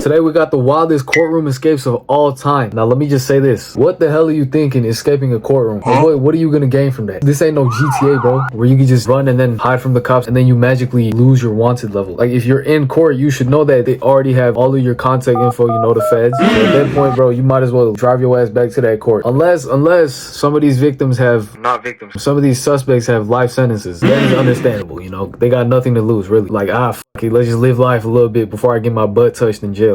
Today we got the wildest courtroom escapes of all time. Now let me just say this. What the hell are you thinking escaping a courtroom? Like, what are you gonna gain from that? This ain't no GTA, bro, where you can just run and then hide from the cops and then you magically lose your wanted level. Like, if you're in court, you should know that they already have all of your contact info, you know, the feds. So at that point, bro, you might as well drive your ass back to that court. Unless some of these victims have, not victims, some of these suspects have life sentences. That is understandable, you know. They got nothing to lose, really. Like, fuck it, let's just live life a little bit before I get my butt touched in jail.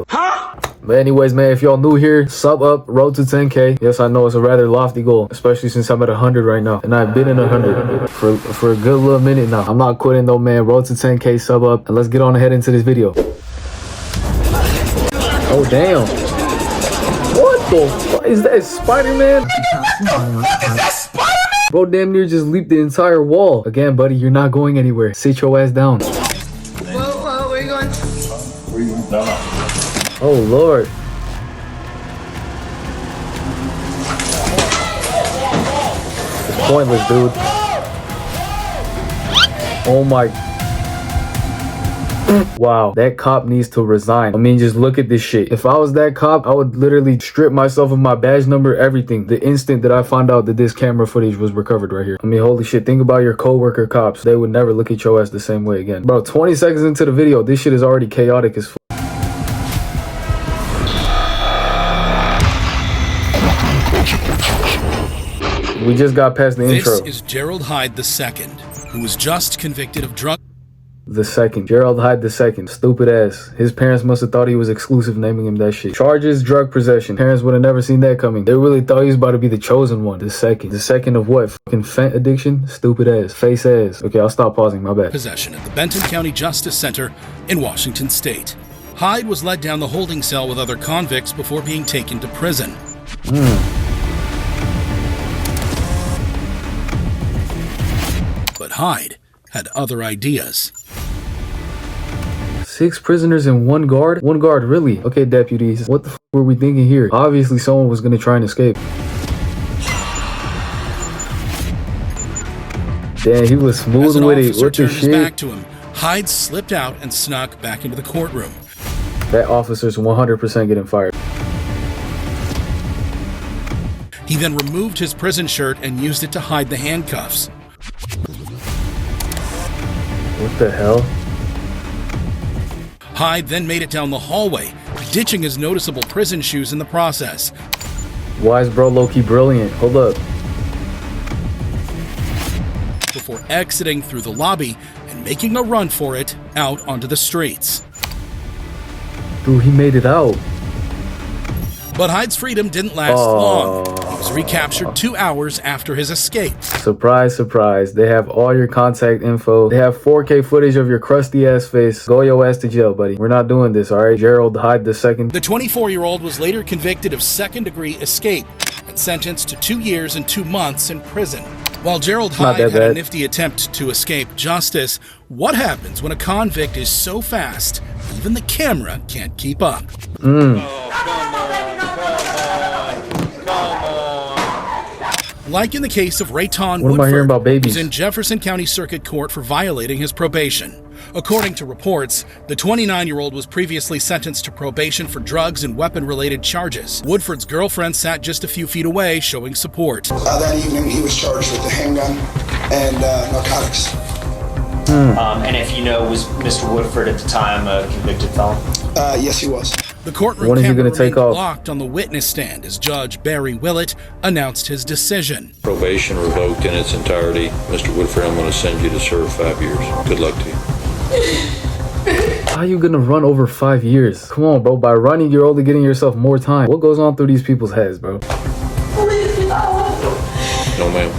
But anyways, man, if y'all new here, sub up, road to 10K. Yes, I know it's a rather lofty goal, especially since I'm at 100 right now. And I've been in 100 for a good little minute now. I'm not quitting though, man. Road to 10K, sub up, and let's get on ahead into this video. Oh, damn. What the fuck? Is that Spider-Man? What the fuck is that, Spider-Man? Bro damn near just leaped the entire wall. Again, buddy, you're not going anywhere. Sit your ass down. Whoa, where you going? Where you going? Oh, Lord. It's pointless, dude. Oh my. Wow, that cop needs to resign. I mean, just look at this shit. If I was that cop, I would literally strip myself of my badge number, everything, the instant that I found out that this camera footage was recovered right here. I mean, holy shit, think about your co-worker cops. They would never look at your ass the same way again. Bro, 20 seconds into the video, this shit is already chaotic as fuck. We just got past the intro. This is Gerald Hyde II, who was just convicted of drug. Gerald Hyde II. Stupid ass. His parents must have thought he was exclusive naming him that shit. Charges, drug possession. Parents would have never seen that coming. They really thought he was about to be the chosen one. The second of what? Fucking fent addiction? Stupid ass. Face ass. Okay, I'll stop pausing. My bad. Possession at the Benton County Justice Center in Washington State. Hyde was led down the holding cell with other convicts before being taken to prison. But Hyde had other ideas. 6 prisoners and 1 guard? 1 guard, really? Okay, deputies. What the f were we thinking here? Obviously, someone was gonna try and escape. Damn, he was smooth with it. What the turned his back shit? to him, Hyde slipped out and snuck back into the courtroom. That officer's 100% getting fired. He then removed his prison shirt and used it to hide the handcuffs. What the hell? Hyde then made it down the hallway, ditching his noticeable prison shoes in the process. Why is bro low-key brilliant? Hold up. Before exiting through the lobby and making a run for it out onto the streets. Dude, he made it out. But Hyde's freedom didn't last long. He was recaptured 2 hours after his escape. Surprise, surprise. They have all your contact info. They have 4K footage of your crusty ass face. Go your ass to jail, buddy. We're not doing this, alright? Gerald Hyde II. The 24-year-old was later convicted of second-degree escape and sentenced to 2 years and 2 months in prison. While Gerald Hyde had a nifty attempt to escape justice, what happens when a convict is so fast, even the camera can't keep up? Like in the case of Rayton Woodford, who's in Jefferson County Circuit Court for violating his probation. According to reports, the 29-year-old was previously sentenced to probation for drugs and weapon-related charges. Woodford's girlfriend sat just a few feet away, showing support. That evening, he was charged with a handgun and narcotics. And if you know, was Mr. Woodford at the time a convicted felon? Yes, he was. The courtroom camera remained locked on the witness stand as Judge Barry Willett announced his decision. Probation revoked in its entirety. Mr. Woodford, I'm going to send you to serve 5 years. Good luck to you. How are you gonna run over 5 years? Come on, bro. By running, you're only getting yourself more time. What goes on through these people's heads, bro? No, ma'am.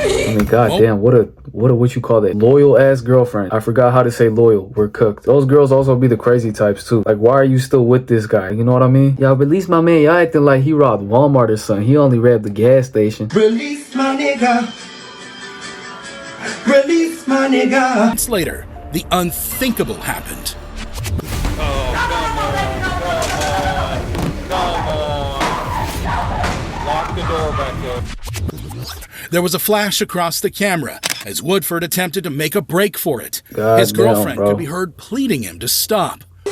I mean, goddamn, what you call that? Loyal ass girlfriend. I forgot how to say loyal. We're cooked. Those girls also be the crazy types too. Like, why are you still with this guy? You know what I mean? Y'all release my man. Y'all acting like he robbed Walmart or something. He only robbed the gas station. Release my nigga. Release my nigga. Months later, the unthinkable happened. Oh, come on. Lock the door back up. There was a flash across the camera as Woodford attempted to make a break for it. His girlfriend could be heard pleading him to stop. No,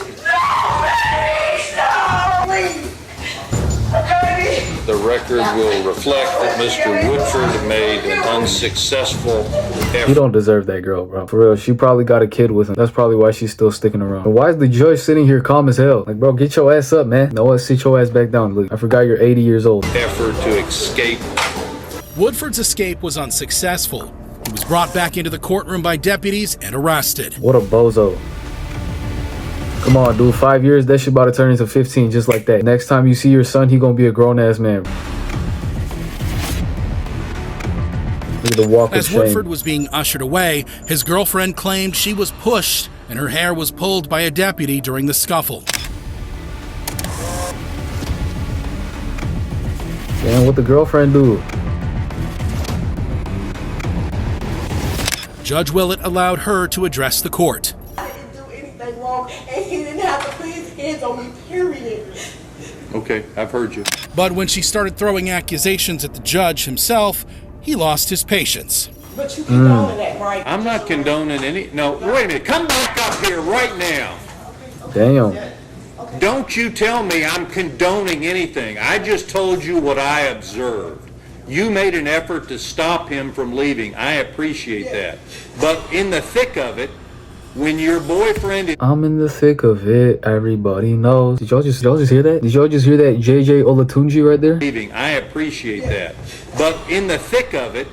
record will reflect that Mr. Woodford made an unsuccessful effort. You don't deserve that girl, bro. For real, she probably got a kid with him. That's probably why she's still sticking around. And why is the judge sitting here calm as hell? Like, bro, get your ass up, man. No, let's sit your ass back down. Look, I forgot you're 80 years old. Effort to escape. Woodford's escape was unsuccessful. He was brought back into the courtroom by deputies and arrested. What a bozo. Come on, dude. 5 years, that shit about to turn into 15 just like that. Next time you see your son, he gonna be a grown-ass man. Look at the walk of shame. As Woodford was being ushered away, his girlfriend claimed she was pushed and her hair was pulled by a deputy during the scuffle. Damn, what the girlfriend do? Judge Willett allowed her to address the court. I didn't do anything wrong, and he didn't have to put his hands on me, period. Okay, I've heard you. But when she started throwing accusations at the judge himself, he lost his patience. But you condoning that, right? I'm not condoning any. No, wait a minute. Come back up here right now. Damn. Don't you tell me I'm condoning anything. I just told you what I observed. You made an effort to stop him from leaving. I appreciate that. But in the thick of it, when your boyfriend is... I'm in the thick of it, everybody knows. Did y'all just hear that? Did y'all just hear that JJ Olatunji right there? leaving, I appreciate that. But in the thick of it,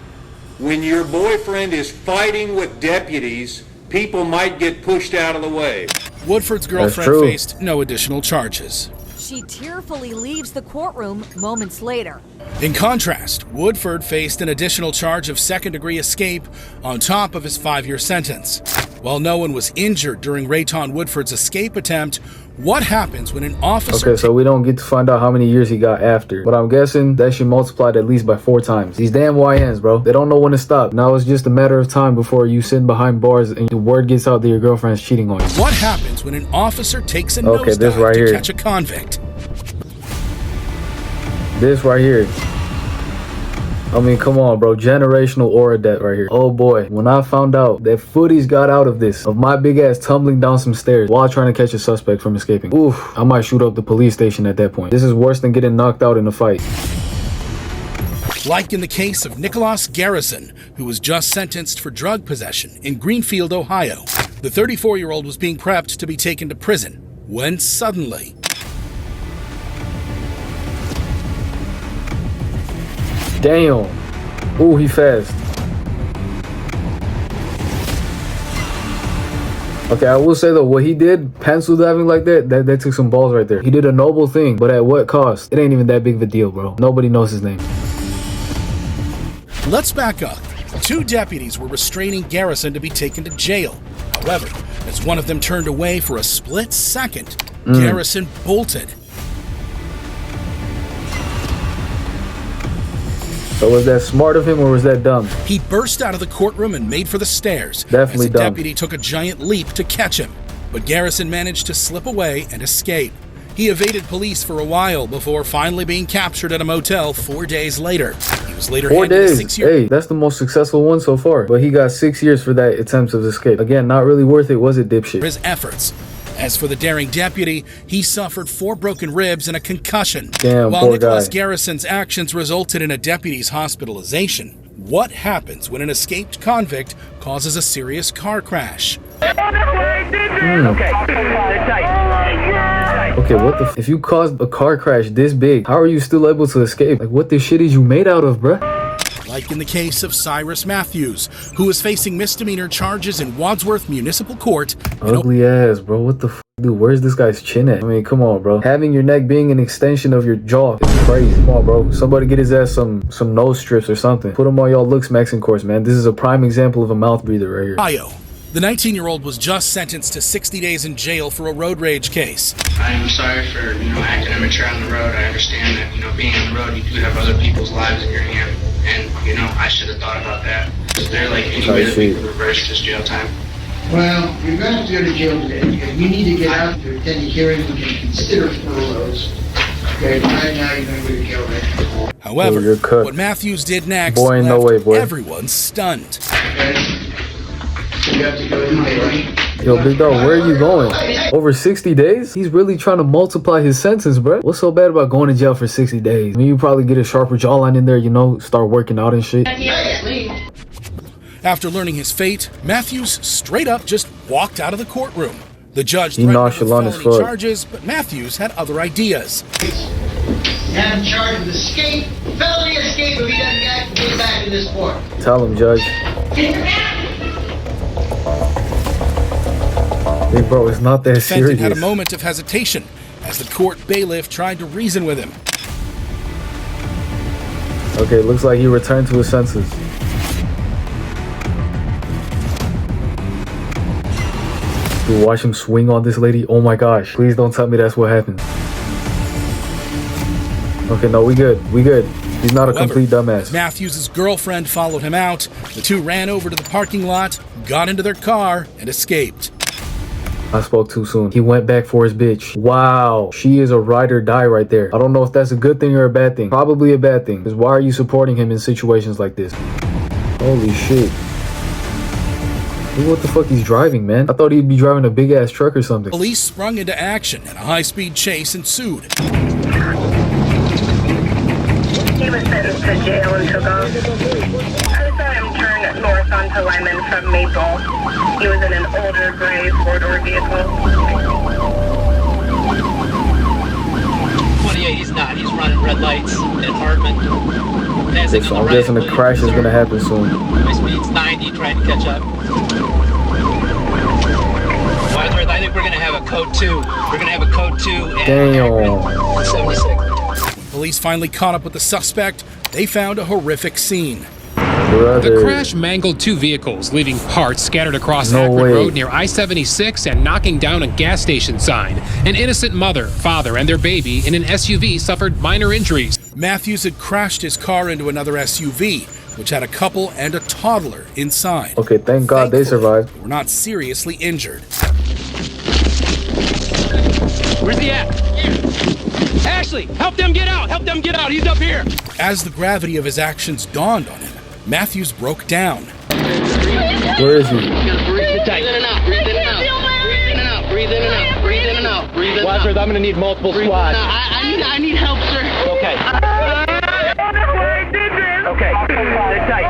when your boyfriend is fighting with deputies, people might get pushed out of the way. Woodford's girlfriend faced no additional charges. She tearfully leaves the courtroom moments later. In contrast, Woodford faced an additional charge of second-degree escape on top of his 5-year sentence. While no one was injured during Rayton Woodford's escape attempt, what happens when an officer... Okay, so we don't get to find out how many years he got after. But I'm guessing that should multiplied at least by 4 times. These damn YNs, bro. They don't know when to stop. Now it's just a matter of time before you sit behind bars and the word gets out that your girlfriend's cheating on you. What happens when an officer takes a this nosedive right to here. catch a convict? This right here. I mean, come on, bro. Generational aura debt right here. Oh boy. When I found out that footies got out of this, of my big ass tumbling down some stairs while trying to catch a suspect from escaping. Oof, I might shoot up the police station at that point. This is worse than getting knocked out in a fight. Like in the case of Nicholas Garrison, who was just sentenced for drug possession in Greenfield, Ohio. The 34-year-old was being prepped to be taken to prison when suddenly... Damn. Ooh, he fast. Okay, I will say though, what he did, pencil diving like that took some balls right there. He did a noble thing, but at what cost? It ain't even that big of a deal, bro. Nobody knows his name. Let's back up. 2 deputies were restraining Garrison to be taken to jail. However, as one of them turned away for a split second, Garrison bolted. So was that smart of him or was that dumb? He burst out of the courtroom and made for the stairs. Definitely as the dumb. deputy took a giant leap to catch him. But Garrison managed to slip away and escape. He evaded police for a while before finally being captured at a motel 4 days later. He was later 4 handed a days. 6-year... Hey, that's the most successful one so far. But he got 6 years for that attempt of escape. Again, not really worth it, was it, dipshit? ...his efforts. As for the daring deputy, he suffered 4 broken ribs and a concussion. Damn, While poor Nicholas guy. Garrison's actions resulted in a deputy's hospitalization, what happens when an escaped convict causes a serious car crash? Okay, what the if you caused a car crash this big, how are you still able to escape? Like, what the shit is you made out of, bruh? Like in the case of Cyrus Matthews, who is facing misdemeanor charges in Wadsworth Municipal Court. Ugly ass, bro. What the f? Dude, where's this guy's chin at? I mean, come on, bro. Having your neck being an extension of your jaw is crazy. Come on, bro. Somebody get his ass some nose strips or something. Put him on y'all looks maxing course, man. This is a prime example of a mouth breather right here. Ohio. The 19-year-old was just sentenced to 60 days in jail for a road rage case. I'm sorry for, acting immature on the road. I understand that, being on the road, you do have other people's lives in your hand. And, I should have thought about that. Is there, any way that we could reverse this jail time? Well, you're going to have to go to jail today because you need to get out to attend the hearing. We can consider furloughs. Okay, right now you're going to go to jail right. However, you're cooked. What Matthews did next Boy, left no way, boy. everyone stunned. Okay? So you have to go today, right? Yo, big dog, where are you going? Over 60 days? He's really trying to multiply his sentence, bro. What's so bad about going to jail for 60 days? I mean, you probably get a sharper jawline in there, you know, start working out and shit. After learning his fate, Matthews straight up just walked out of the courtroom. The judge He threatened nonchalant with as felony fuck. charges, but Matthews had other ideas. You have him charged with escape, felony escape if he doesn't get back in this court. Tell him, Judge. Hey, bro, it's not that The defendant serious. had a moment of hesitation as the court bailiff tried to reason with him. Okay, looks like he returned to his senses. You watch him swing on this lady? Oh my gosh. Please don't tell me that's what happened. Okay, no, we good. We good. He's not a complete dumbass. Matthews' girlfriend followed him out. The two ran over to the parking lot, got into their car, and escaped. I spoke too soon. He went back for his bitch. Wow. She is a ride or die right there. I don't know if that's a good thing or a bad thing. Probably a bad thing. Because why are you supporting him in situations like this? Holy shit. Look what the fuck he's driving, man. I thought he'd be driving a big ass truck or something. Police sprung into action and a high-speed chase ensued. He was sentenced to jail and took off. I saw him turn north onto Lyman from Maple. He was in an older gray four-door vehicle. 28, he's not. He's running red lights at Hartman. Okay, so I'm guessing the crash is gonna happen soon. My speed's 90, trying to catch up. Wadsworth, I think we're gonna have a code 2. We're gonna have a code 2 and Damn. 76. When police finally caught up with the suspect, they found a horrific scene. Brother. The crash mangled two vehicles, leaving parts scattered across No Akron way. Road near I-76 and knocking down a gas station sign. An innocent mother, father, and their baby in an SUV suffered minor injuries. Matthews had crashed his car into another SUV, which had a couple and a toddler inside. Okay, thank God they survived. They were not seriously injured. Where's he at? Ashley, help them get out! Help them get out! He's up here! As the gravity of his actions dawned on him, Matthews broke down. Where is he? Breathe in and out, breathe in and out. Breathe in and out, breathe in and out, breathe in and out, breathe in and out. Wadsworth, I'm gonna need multiple squads. I need help, sir. Okay. Okay, sit tight.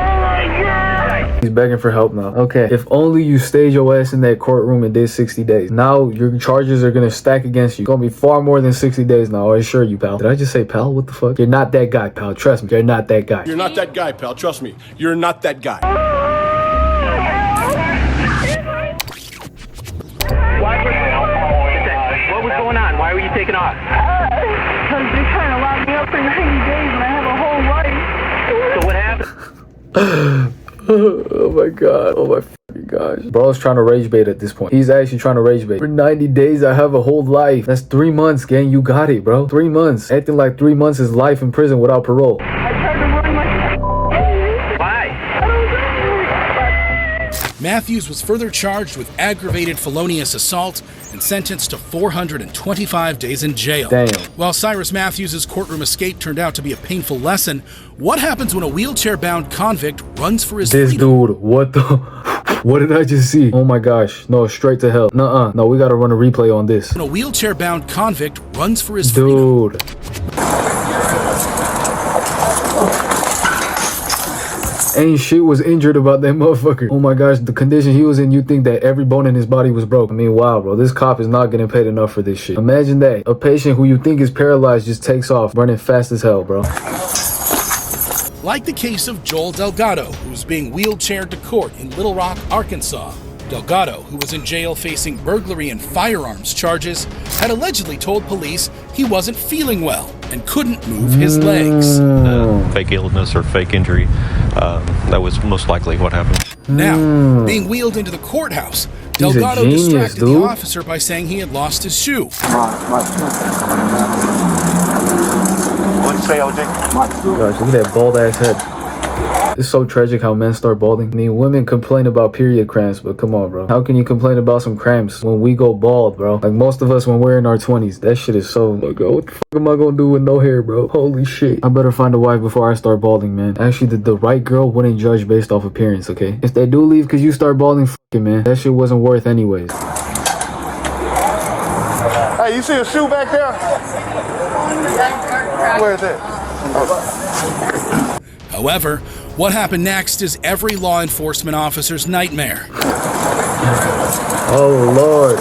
He's begging for help now. Okay, if only you stayed your ass in that courtroom and did 60 days. Now your charges are gonna stack against you. It's gonna be far more than 60 days now, I assure you, pal. Did I just say pal? What the fuck? You're not that guy, pal. Trust me, you're not that guy. You're not that guy, pal. Trust me. You're not that guy. What was going on? Why were you taking off? Because they're trying to lock me up for 90 days and I have a whole life. So what happened? Oh my god. Oh my fucking gosh. Bro's trying to rage bait at this point. He's actually trying to rage bait. For 90 days, I have a whole life. That's 3 months, gang. You got it, bro. 3 months. Acting like 3 months is life in prison without parole. I tried to run my... Why? Matthews was further charged with aggravated felonious assault and sentenced to 425 days in jail. Damn. While Cyrus Matthews' courtroom escape turned out to be a painful lesson, what happens when a wheelchair-bound convict runs for his This freedom? dude, what the... What did I just see? Oh my gosh. No, straight to hell. Nuh-uh. No, we gotta run a replay on this. When a wheelchair-bound convict runs for his freedom. Dude. Ain't shit was injured about that motherfucker. Oh my gosh, the condition he was in, you think that every bone in his body was broke. I mean, wow, bro. This cop is not getting paid enough for this shit. Imagine that. A patient who you think is paralyzed just takes off running fast as hell, bro. Like the case of Joel Delgado, who's being wheelchaired to court in Little Rock, Arkansas. Delgado, who was in jail facing burglary and firearms charges, had allegedly told police he wasn't feeling well and couldn't move his legs. Fake illness or fake injury. That was most likely what happened. Now, being wheeled into the courthouse, Delgado distracted the officer by saying he had lost his shoe. What'd you say, OJ? Gosh, look at that bald ass head. It's so tragic how men start balding. I mean, women complain about period cramps, but come on, bro. How can you complain about some cramps when we go bald, bro? Like most of us when we're in our 20s. That shit is so like, what the fuck am I gonna do with no hair, bro? Holy shit. I better find a wife before I start balding, man. Actually, the right girl wouldn't judge based off appearance, okay? If they do leave because you start balding, fuck it, man. That shit wasn't worth anyways. Hey, you see a shoe back there? Where is it? However, what happened next is every law enforcement officer's nightmare. Oh, Lord.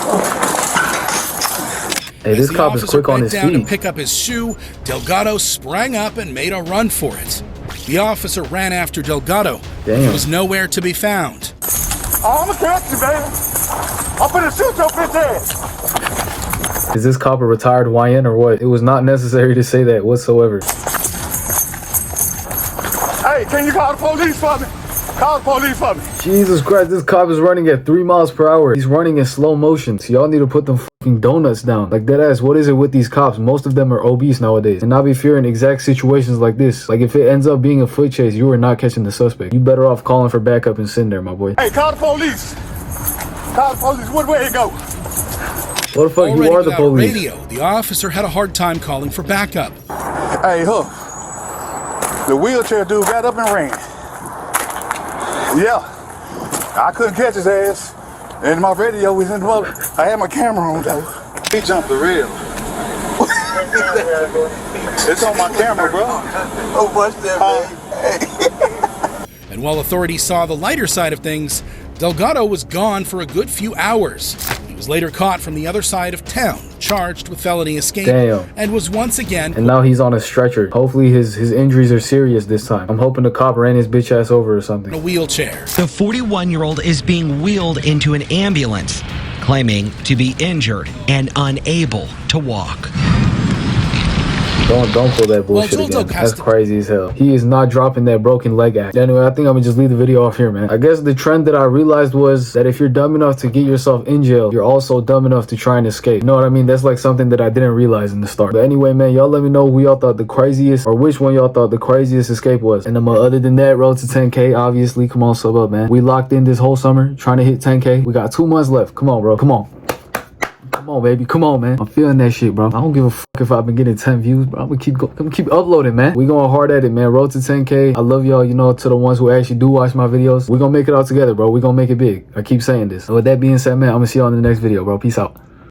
Hey, this cop is quick on his feet. As the officer bent down to pick up his shoe, Delgado sprang up and made a run for it. The officer ran after Delgado. Damn. He was nowhere to be found. Oh, I'm gonna catch you, baby. I'm gonna shoot your bitch ass. Is this cop a retired YN or what? It was not necessary to say that whatsoever. Hey, can you call the police for me? Call the police for me. Jesus Christ, this cop is running at 3 miles per hour. He's running in slow motion. So y'all need to put them fucking donuts down. Like deadass, what is it with these cops? Most of them are obese nowadays. And not be fearing exact situations like this. Like if it ends up being a foot chase, you are not catching the suspect. You better off calling for backup and sitting there, my boy. Hey, call the police. Call the police. What way it go? What the fuck? You are the police. Radio, the officer had a hard time calling for backup. Hey, Hook. The wheelchair dude got up and ran. Yeah. I couldn't catch his ass. And my radio was in the motor. I had my camera on though. He jumped the rail. It's on my camera, bro. Oh, what's that, man? And while authorities saw the lighter side of things, Delgado was gone for a good few hours. He was later caught from the other side of town, charged with felony escape. Damn. And was once again... And now he's on a stretcher. Hopefully his injuries are serious this time. I'm hoping the cop ran his bitch ass over or something. A wheelchair. The 41-year-old is being wheeled into an ambulance, claiming to be injured and unable to walk. Don't pull that bullshit again. That's crazy as hell. He is not dropping that broken leg act. Anyway, I think I'm gonna just leave the video off here, man. I guess the trend that I realized was that if you're dumb enough to get yourself in jail, you're also dumb enough to try and escape. You know what I mean? That's like something that I didn't realize in the start. But anyway, man, y'all let me know who y'all thought the craziest, or which one y'all thought the craziest escape was. And other than that, road to 10K, obviously. Come on, sub up, man. We locked in this whole summer, trying to hit 10K. We got 2 months left. Come on, bro. Come on. Come on, baby. Come on, man. I'm feeling that shit, bro. I don't give a fuck if I've been getting 10 views, bro. I'm gonna keep uploading, man. We going hard at it, man. Road to 10K. I love y'all, you know, to the ones who actually do watch my videos. We gonna make it all together, bro. We gonna make it big. I keep saying this. And with that being said, man, I'm gonna see y'all in the next video, bro. Peace out.